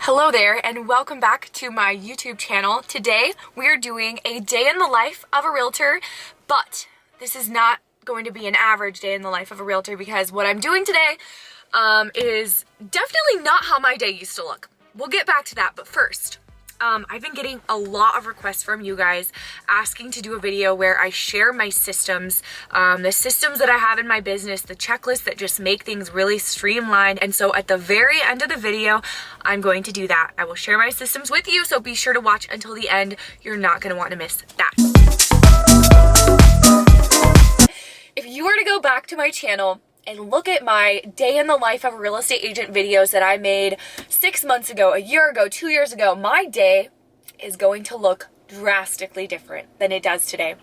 Hello there and welcome back to my YouTube channel. Today we are doing a day in the life of a realtor, but this is not going to be an average day in the life of a realtor because what I'm doing today is definitely not how my day used to look. We'll get back to that, but first, I've been getting a lot of requests from you guys asking to do a video where I share my systems, the systems that I have in my business, the checklists that just make things really streamlined. And so at the very end of the video, I'm going to do that. I will share my systems with you, so be sure to watch until the end. You're not going to want to miss that. If you were to go back to my channel and look at my day in the life of a real estate agent videos that I made 6 months ago, a year ago, 2 years ago, my day is going to look drastically different than it does today.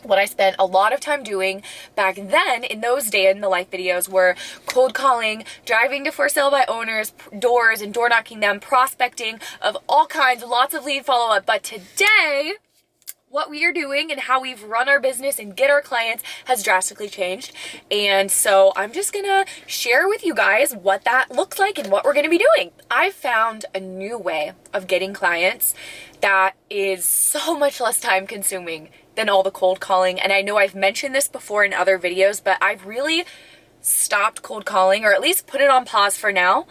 What I spent a lot of time doing back then in those day in the life videos were cold calling, driving to for sale by owners, doors and door knocking them, prospecting of all kinds, lots of lead follow-up. But today, what we are doing and how we've run our business and get our clients has drastically changed. And so I'm just gonna share with you guys what that looks like and what we're gonna be doing. I've found a new way of getting clients that is so much less time consuming than all the cold calling. And I know I've mentioned this before in other videos, but I've really stopped cold calling, or at least put it on pause for now,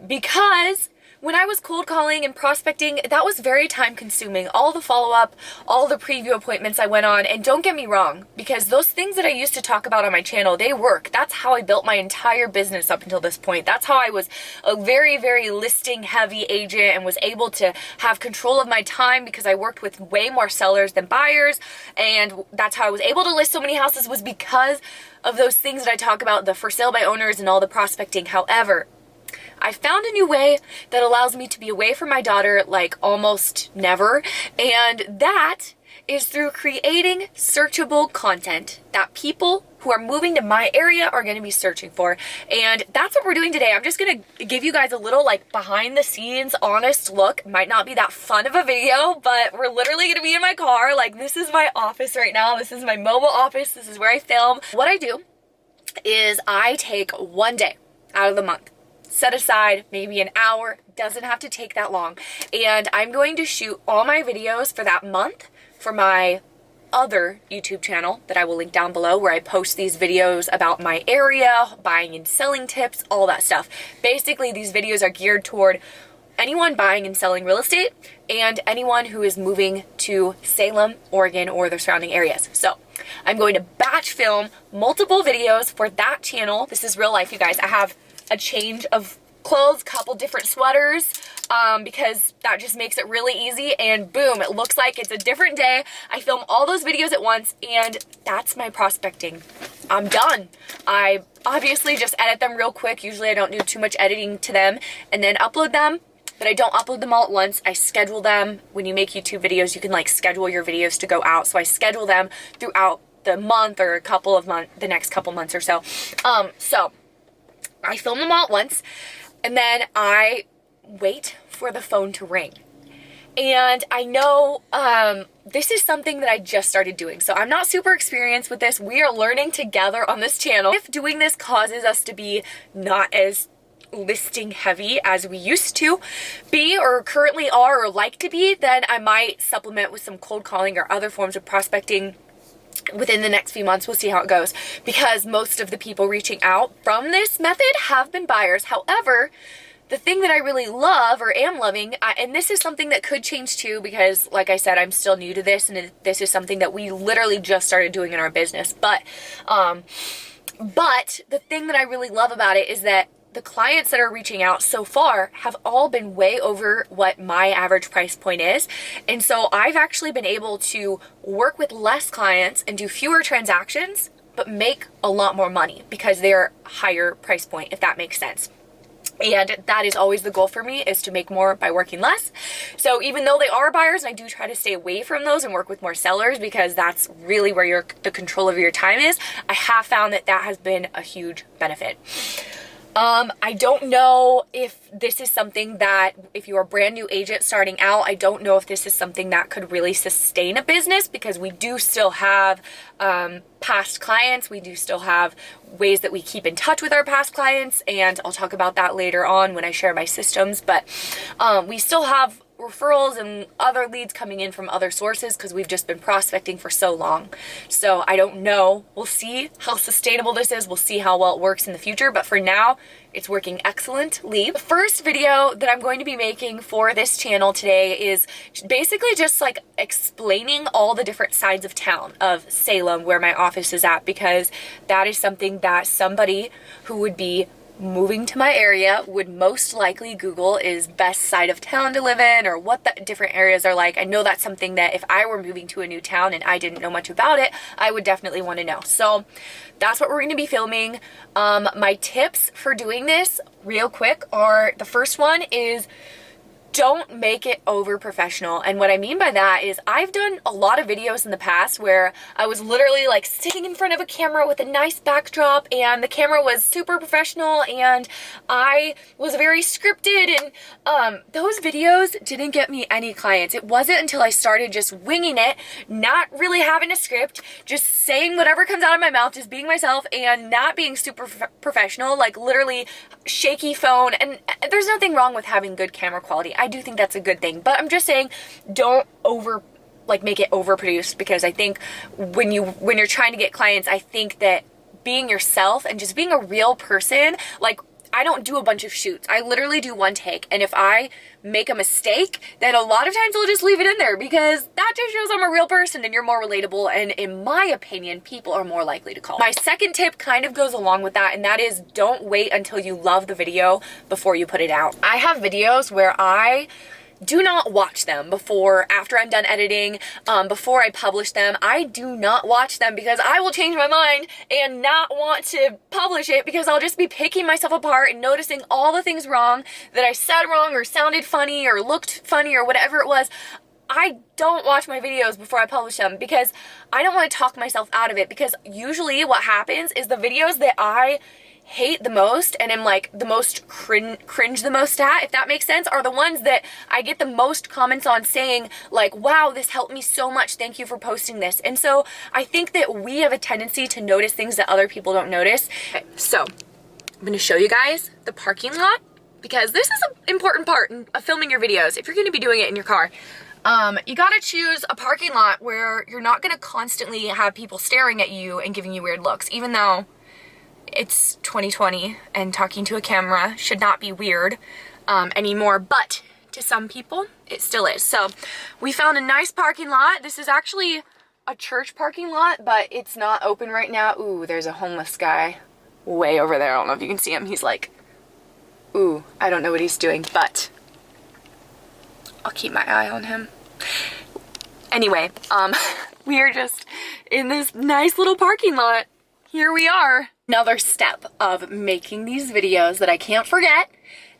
because when I was cold calling and prospecting, that was very time consuming. All the follow-up, all the preview appointments I went on, and don't get me wrong, because those things that I used to talk about on my channel, they work. That's how I built my entire business up until this point. That's how I was a very, very listing heavy agent and was able to have control of my time because I worked with way more sellers than buyers. And that's how I was able to list so many houses, was because of those things that I talk about, the for sale by owners and all the prospecting. However, I found a new way that allows me to be away from my daughter like almost never, and that is through creating searchable content that people who are moving to my area are going to be searching for. And that's what we're doing today. I'm just going to give you guys a little like behind the scenes honest look. Might not be that fun of a video, but we're literally going to be in my car. Like, this is my office right now. This is my mobile office. This is where I film. What I do is I take one day out of the month, set aside maybe an hour, doesn't have to take that long, and I'm going to shoot all my videos for that month for my other YouTube channel that I will link down below, where I post these videos about my area, buying and selling tips, all that stuff. Basically, these videos are geared toward anyone buying and selling real estate and anyone who is moving to Salem, Oregon, or the surrounding areas. So I'm going to batch film multiple videos for that channel. This is real life, you guys. I have a change of clothes, couple different sweaters, because that just makes it really easy, and boom, it looks like it's a different day. I film all those videos at once, and that's my prospecting. I'm done. I obviously just edit them real quick. Usually I don't do too much editing to them, and then upload them, but I don't upload them all at once. I schedule them. When you make YouTube videos, you can like schedule your videos to go out, so I schedule them throughout the month or the next couple months or so. So I film them all at once, and then I wait for the phone to ring. And I know this is something that I just started doing, so I'm not super experienced with this. We are learning together on this channel. If doing this causes us to be not as listing heavy as we used to be, or currently are, or like to be, then I might supplement with some cold calling or other forms of prospecting within the next few months. We'll see how it goes, because most of the people reaching out from this method have been buyers. However, the thing that I really love, or am loving, and this is something that could change too, because like I said, I'm still new to this, and this is something that we literally just started doing in our business. But the thing that I really love about it is that the clients that are reaching out so far have all been way over what my average price point is. And so I've actually been able to work with less clients and do fewer transactions, but make a lot more money because they're higher price point, if that makes sense. And that is always the goal for me, is to make more by working less. So even though they are buyers, I do try to stay away from those and work with more sellers, because that's really where the control of your time is. I have found that that has been a huge benefit. I don't know if this is something that, if you're a brand new agent starting out, I don't know if this is something that could really sustain a business, because we do still have past clients. We do still have ways that we keep in touch with our past clients, and I'll talk about that later on when I share my systems. But we still have referrals and other leads coming in from other sources because we've just been prospecting for so long. So I don't know. We'll see how sustainable this is. We'll see how well it works in the future. But for now, it's working excellently. The first video that I'm going to be making for this channel today is basically just like explaining all the different sides of town of Salem where my office is at, because that is something that somebody who would be moving to my area would most likely Google is best side of town to live in, or what the different areas are like. I know that's something that if I were moving to a new town and I didn't know much about it, I would definitely want to know. So that's what we're going to be filming. My tips for doing this real quick are, the first one is don't make it over professional. And what I mean by that is I've done a lot of videos in the past where I was literally like sitting in front of a camera with a nice backdrop and the camera was super professional and I was very scripted, and those videos didn't get me any clients. It wasn't until I started just winging it, not really having a script, just saying whatever comes out of my mouth, just being myself and not being super professional, like literally shaky phone. And there's nothing wrong with having good camera quality. I do think that's a good thing, but I'm just saying don't make it overproduced, because I think when you're trying to get clients, I think that being yourself and just being a real person, like I don't do a bunch of shoots. I literally do one take, and if I make a mistake, then a lot of times I'll just leave it in there, because that just shows I'm a real person and you're more relatable, and in my opinion, people are more likely to call. My second tip kind of goes along with that, and that is don't wait until you love the video before you put it out. I have videos where I do not watch them after I'm done editing, before I publish them. I do not watch them because I will change my mind and not want to publish it, because I'll just be picking myself apart and noticing all the things wrong that I said wrong or sounded funny or looked funny or whatever it was. I don't watch my videos before I publish them because I don't want to talk myself out of it, because usually what happens is the videos that I hate the most and am like the most cringe the most at, if that makes sense, are the ones that I get the most comments on saying like, wow, this helped me so much, thank you for posting this. And so I think that we have a tendency to notice things that other people don't notice. Okay, so I'm going to show you guys the parking lot, because this is an important part of filming your videos if you're going to be doing it in your car. You gotta choose a parking lot where you're not gonna constantly have people staring at you and giving you weird looks, even though it's 2020 and talking to a camera should not be weird anymore, but to some people it still is. So we found a nice parking lot. This is actually a church parking lot, but it's not open right now. Ooh, there's a homeless guy way over there. I don't know if you can see him. He's like, ooh, I don't know what he's doing, but I'll keep my eye on him. Anyway, we are just in this nice little parking lot. Here we are. Another step of making these videos that I can't forget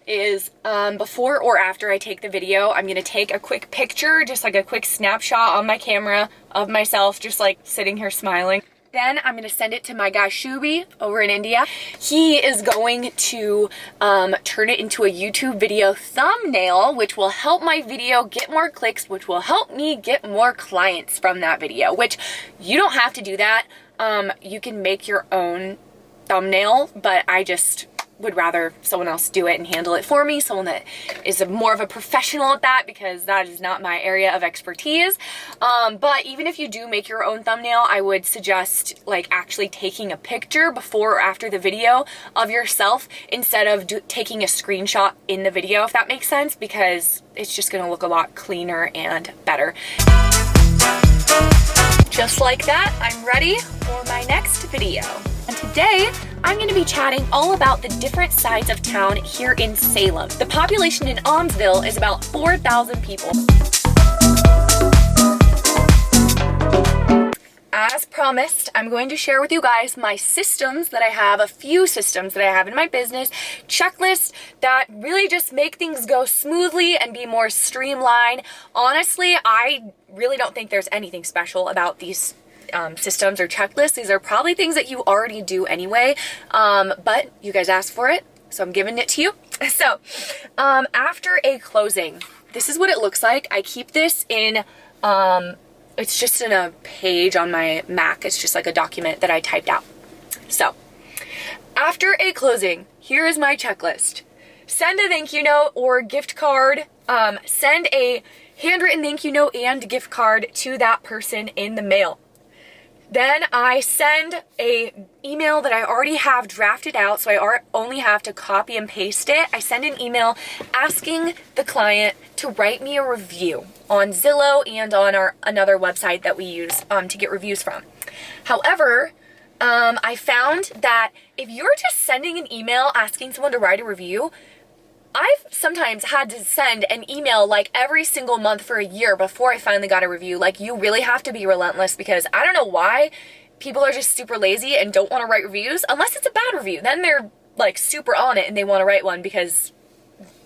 is before or after I take the video, I'm gonna take a quick picture, just like a quick snapshot on my camera of myself, just like sitting here smiling. Then I'm gonna send it to my guy Shubi over in India. He is going to turn it into a YouTube video thumbnail, which will help my video get more clicks, which will help me get more clients from that video, which you don't have to do that. You can make your own thumbnail, but I just would rather someone else do it and handle it for me, someone that is more of a professional at that, because that is not my area of expertise. But even if you do make your own thumbnail, I would suggest like actually taking a picture before or after the video of yourself instead of taking a screenshot in the video, if that makes sense, because it's just gonna look a lot cleaner and better. Just like that, I'm ready for my next video. And today, I'm going to be chatting all about the different sides of town here in Salem. The population in Almsville is about 4,000 people. As promised, I'm going to share with you guys my systems that I have, a few systems that I have in my business, checklists that really just make things go smoothly and be more streamlined. Honestly, I really don't think there's anything special about these systems or checklists. These are probably things that you already do anyway, but you guys asked for it, So I'm giving it to you. So after a closing, this is what it looks like. I keep this in, it's just in a page on my Mac. It's just like a document that I typed out. So after a closing, here is my checklist. Send a thank you note or gift card. Send a handwritten thank you note and gift card to that person in the mail. Then I send a email that I already have drafted out, so I only have to copy and paste it. I send an email asking the client to write me a review on Zillow and on another website that we use to get reviews from. However, I found that if you're just sending an email asking someone to write a review, I've sometimes had to send an email like every single month for a year before I finally got a review. Like, you really have to be relentless, because I don't know why people are just super lazy and don't want to write reviews unless it's a bad review. Then they're like super on it and they want to write one because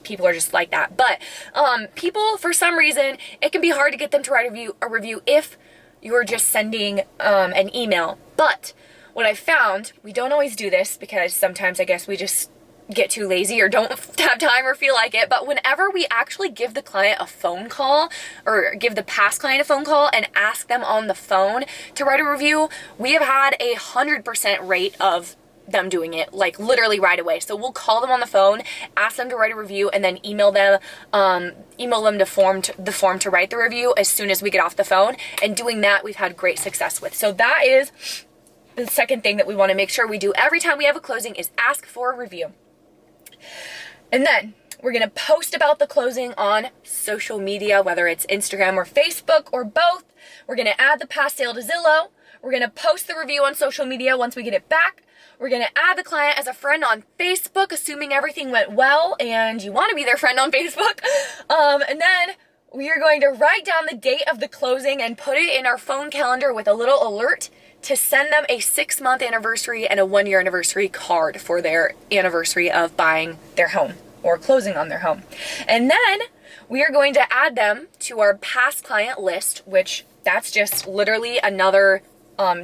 people are just like that. But people, for some reason, it can be hard to get them to write a review if you're just sending an email. But what I found, we don't always do this because sometimes I guess we just get too lazy or don't have time or feel like it, but whenever we actually give the client a phone call or give the past client a phone call and ask them on the phone to write a review, we have had 100% rate of them doing it, like literally right away. So we'll call them on the phone, ask them to write a review, and then email them the form to write the review as soon as we get off the phone. And doing that, we've had great success with. So that is the second thing that we want to make sure we do every time we have a closing, is ask for a review. And then we're going to post about the closing on social media, whether it's Instagram or Facebook or both. We're going to add the past sale to Zillow. We're going to post the review on social media once we get it back. We're going to add the client as a friend on Facebook, assuming everything went well and you want to be their friend on Facebook. And then we are going to write down the date of the closing and put it in our phone calendar with a little alert to send them a 6-month anniversary and a 1-year anniversary card for their anniversary of buying their home or closing on their home. And then we are going to add them to our past client list, which that's just literally another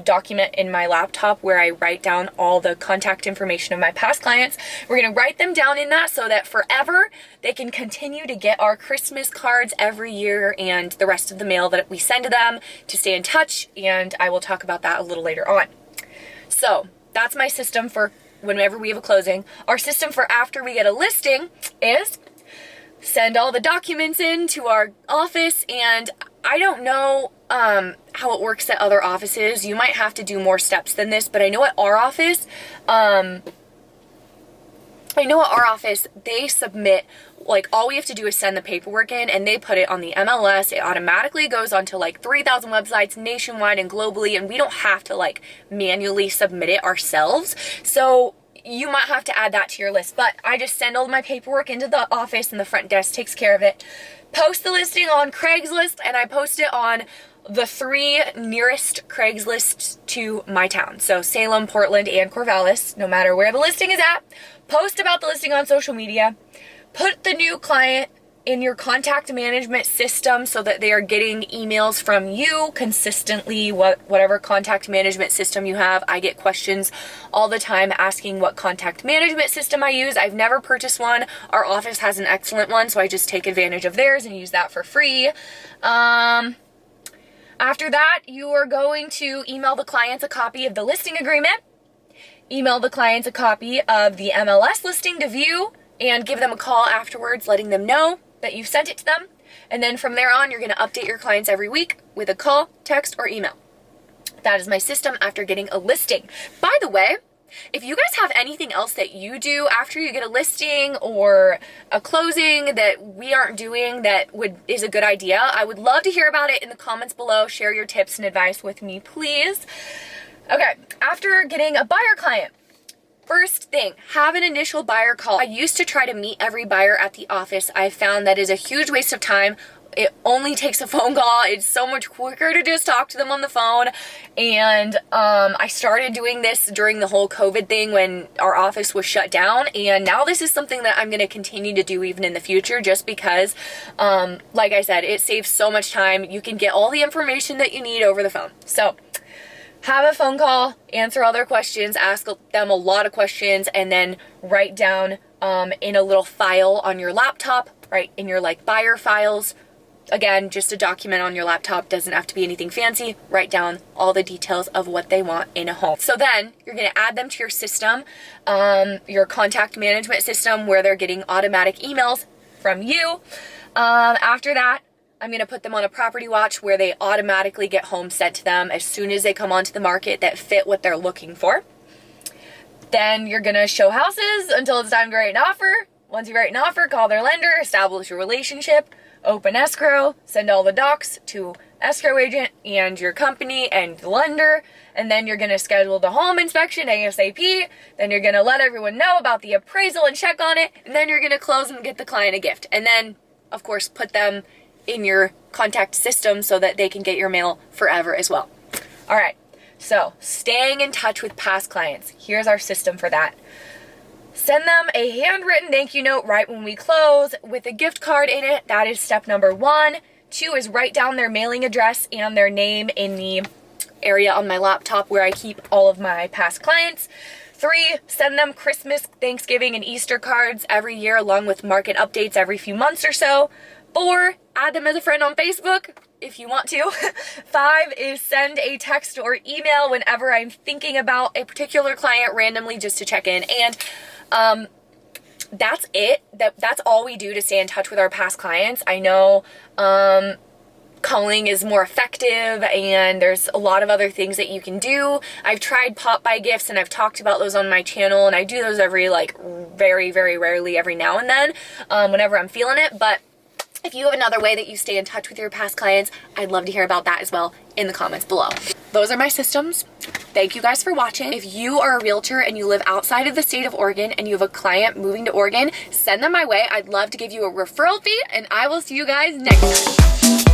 document in my laptop where I write down all the contact information of my past clients. We're going to write them down in that so that forever they can continue to get our Christmas cards every year and the rest of the mail that we send to them to stay in touch. And I will talk about that a little later on. So that's my system for whenever we have a closing. Our system for after we get a listing is send all the documents in to our office, and I don't know how it works at other offices. You might have to do more steps than this, but I know at our office, they submit, like, all we have to do is send the paperwork in and they put it on the MLS. It automatically goes onto like 3,000 websites nationwide and globally, and we don't have to like manually submit it ourselves. So you might have to add that to your list, but I just send all my paperwork into the office and the front desk takes care of it. Post the listing on Craigslist, and I post it on the 3 nearest Craigslists to my town. So Salem, Portland, and Corvallis, no matter where the listing is at. Post about the listing on social media. Put the new client in your contact management system so that they are getting emails from you consistently, whatever contact management system you have. I get questions all the time asking what contact management system I use. I've never purchased one. Our office has an excellent one, so I just take advantage of theirs and use that for free. After that, you are going to email the clients a copy of the listing agreement, email the clients a copy of the MLS listing to view, and give them a call afterwards letting them know that you've sent it to them. And then from there on, you're going to update your clients every week with a call, text, or email. That is my system after getting a listing. By the way, if you guys have anything else that you do after you get a listing or a closing that we aren't doing that is a good idea, I would love to hear about it in the comments below. Share your tips and advice with me, please. Okay, after getting a buyer client, first thing, have an initial buyer call. I used to try to meet every buyer at the office. I found that is a huge waste of time. It only takes a phone call. It's so much quicker to just talk to them on the phone. And I started doing this during the whole COVID thing when our office was shut down. And now this is something that I'm going to continue to do even in the future, just because, like I said, it saves so much time. You can get all the information that you need over the phone. So have a phone call, answer all their questions, ask them a lot of questions, and then write down in a little file on your laptop, right? In your like buyer files. Again, just a document on your laptop, doesn't have to be anything fancy. Write down all the details of what they want in a home. So then you're gonna add them to your system, your contact management system, where they're getting automatic emails from you. After that, I'm gonna put them on a property watch where they automatically get homes sent to them as soon as they come onto the market that fit what they're looking for. Then you're gonna show houses until it's time to write an offer. Once you write an offer, call their lender, establish a relationship, open escrow, send all the docs to escrow agent and your company and the lender, and then you're gonna schedule the home inspection ASAP. Then you're gonna let everyone know about the appraisal and check on it, and then you're gonna close and get the client a gift. And then, of course, put them in your contact system so that they can get your mail forever as well. All right, so staying in touch with past clients. Here's our system for that. Send them a handwritten thank you note right when we close with a gift card in it. That is step number 1. 2 is write down their mailing address and their name in the area on my laptop where I keep all of my past clients. 3, send them Christmas, Thanksgiving, and Easter cards every year along with market updates every few months or so. 4, add them as a friend on Facebook if you want to. 5 is send a text or email whenever I'm thinking about a particular client randomly just to check in. And that's it. That's all we do to stay in touch with our past clients. I know calling is more effective and there's a lot of other things that you can do. I've tried pop-by gifts and I've talked about those on my channel, and I do those every like very, very rarely every now and then whenever I'm feeling it. But if you have another way that you stay in touch with your past clients, I'd love to hear about that as well in the comments below. Those are my systems. Thank you guys for watching. If you are a realtor and you live outside of the state of Oregon and you have a client moving to Oregon, send them my way. I'd love to give you a referral fee, and I will see you guys next time.